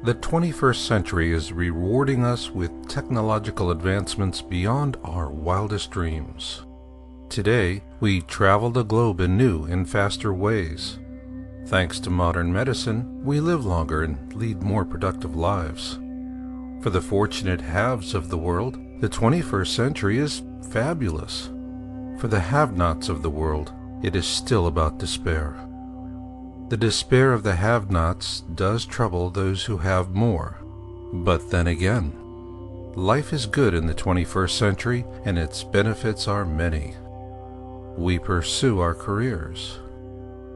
The 21st century is rewarding us with technological advancements beyond our wildest dreams. Today, we travel the globe in new and faster ways. Thanks to modern medicine, we live longer and lead more productive lives. For the fortunate haves of the world, the 21st century is fabulous. For the have-nots of the world, it is still about despair. The despair of the have-nots does trouble those who have more. But then again, life is good in the 21st century and its benefits are many. We pursue our careers,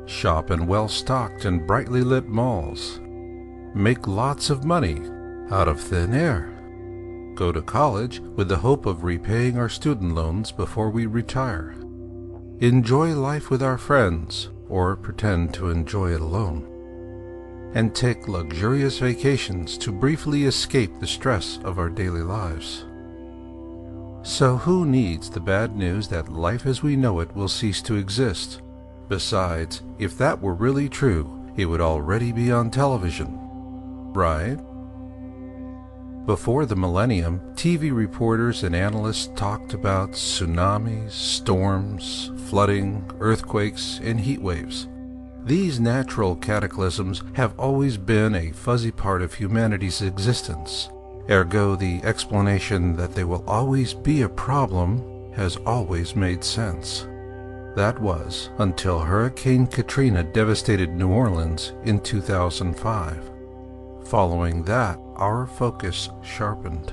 shop in well-stocked and brightly lit malls, make lots of money out of thin air, go to college with the hope of repaying our student loans before we retire, enjoy life with our friends or pretend to enjoy it alone, and take luxurious vacations to briefly escape the stress of our daily lives. So who needs the bad news that life as we know it will cease to exist? Besides, if that were really true, it would already be on television, right? Before the millennium, TV reporters and analysts talked about tsunamis, storms, flooding, earthquakes, and heat waves. These natural cataclysms have always been a fuzzy part of humanity's existence. Ergo, the explanation that they will always be a problem has always made sense. That was until Hurricane Katrina devastated New Orleans in 2005. Following that, our focus sharpened.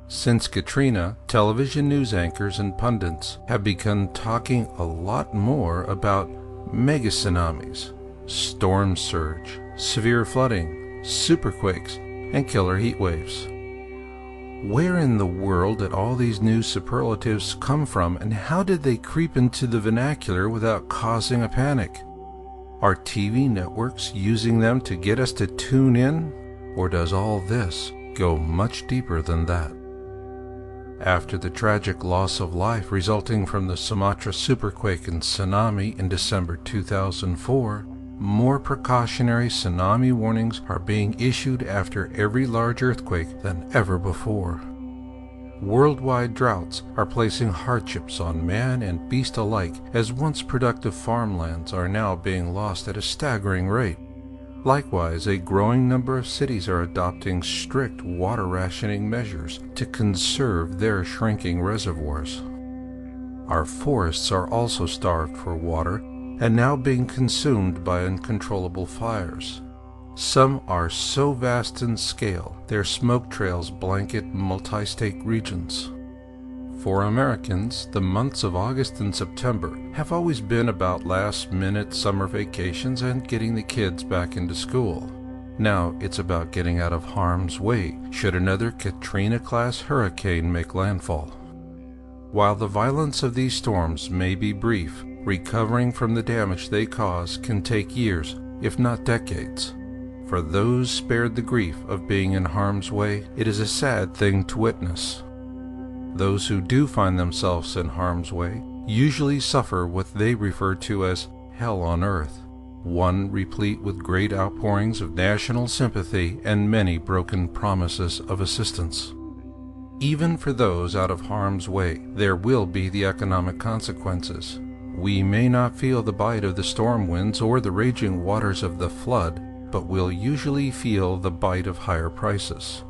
Since Katrina, television news anchors and pundits have begun talking a lot more about mega tsunamis, storm surge, severe flooding, superquakes, and killer heat waves. Where in the world did all these new superlatives come from, and how did they creep into the vernacular without causing a panic? Are TV networks using them to get us to tune in, or does all this go much deeper than that? After the tragic loss of life resulting from the Sumatra superquake and tsunami in December 2004, more precautionary tsunami warnings are being issued after every large earthquake than ever before. Worldwide droughts are placing hardships on man and beast alike, as once productive farmlands are now being lost at a staggering rate. Likewise, a growing number of cities are adopting strict water rationing measures to conserve their shrinking reservoirs. Our forests are also starved for water and now being consumed by uncontrollable fires. Some are so vast in scale, their smoke trails blanket multi-state regions. For Americans, the months of August and September have always been about last-minute summer vacations and getting the kids back into school. Now it's about getting out of harm's way should another Katrina-class hurricane make landfall. While the violence of these storms may be brief, recovering from the damage they cause can take years, if not decades. For those spared the grief of being in harm's way, it is a sad thing to witness. Those who do find themselves in harm's way usually suffer what they refer to as hell on earth, one replete with great outpourings of national sympathy and many broken promises of assistance. Even for those out of harm's way, there will be the economic consequences. We may not feel the bite of the storm winds or the raging waters of the flood, but will usually feel the bite of higher prices.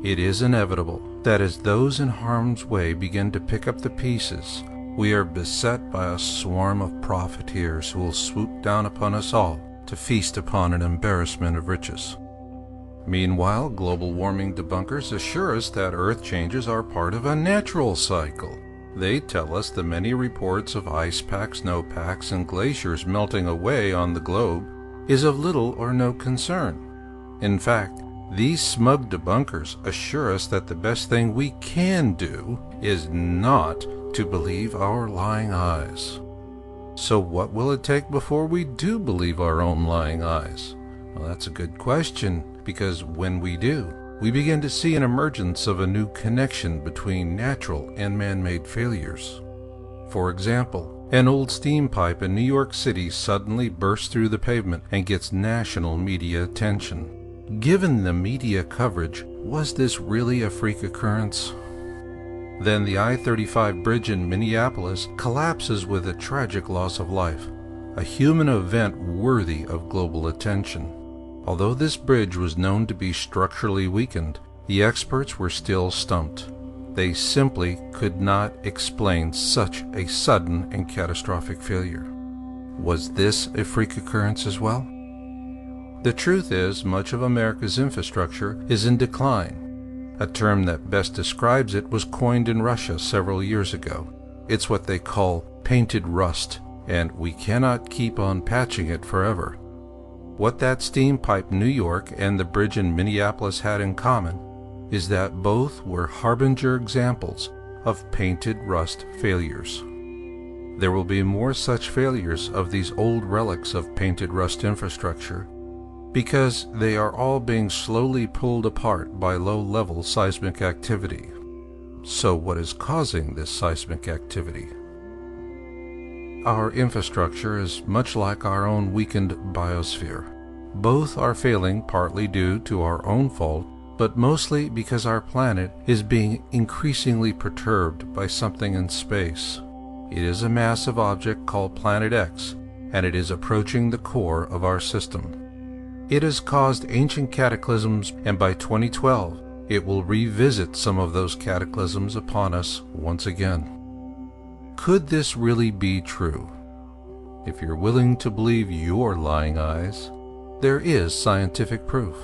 It is inevitable that as those in harm's way begin to pick up the pieces, we are beset by a swarm of profiteers who will swoop down upon us all to feast upon an embarrassment of riches. Meanwhile, global warming debunkers assure us that Earth changes are part of a natural cycle. They tell us the many reports of ice packs, snowpacks, and glaciers melting away on the globe is of little or no concern. In fact, these smug debunkers assure us that the best thing we can do is not to believe our lying eyes. So what will it take before we do believe our own lying eyes? Well, that's a good question, because when we do, we begin to see an emergence of a new connection between natural and man-made failures. For example, an old steam pipe in New York City suddenly bursts through the pavement and gets national media attention. Given the media coverage, was this really a freak occurrence? Then the I-35 bridge in Minneapolis collapses with a tragic loss of life, a human event worthy of global attention. Although this bridge was known to be structurally weakened, the experts were still stumped. They simply could not explain such a sudden and catastrophic failure. Was this a freak occurrence as well? The truth is, much of America's infrastructure is in decline. A term that best describes it was coined in Russia several years ago. It's what they call painted rust, and we cannot keep on patching it forever. What that steam pipe New York and the bridge in Minneapolis had in common is that both were harbinger examples of painted rust failures. There will be more such failures of these old relics of painted rust infrastructure, because they are all being slowly pulled apart by low-level seismic activity. So what is causing this seismic activity? Our infrastructure is much like our own weakened biosphere. Both are failing partly due to our own fault, but mostly because our planet is being increasingly perturbed by something in space. It is a massive object called Planet X, and it is approaching the core of our system. It has caused ancient cataclysms, and by 2012, it will revisit some of those cataclysms upon us once again. Could this really be true? If you're willing to believe your lying eyes, there is scientific proof.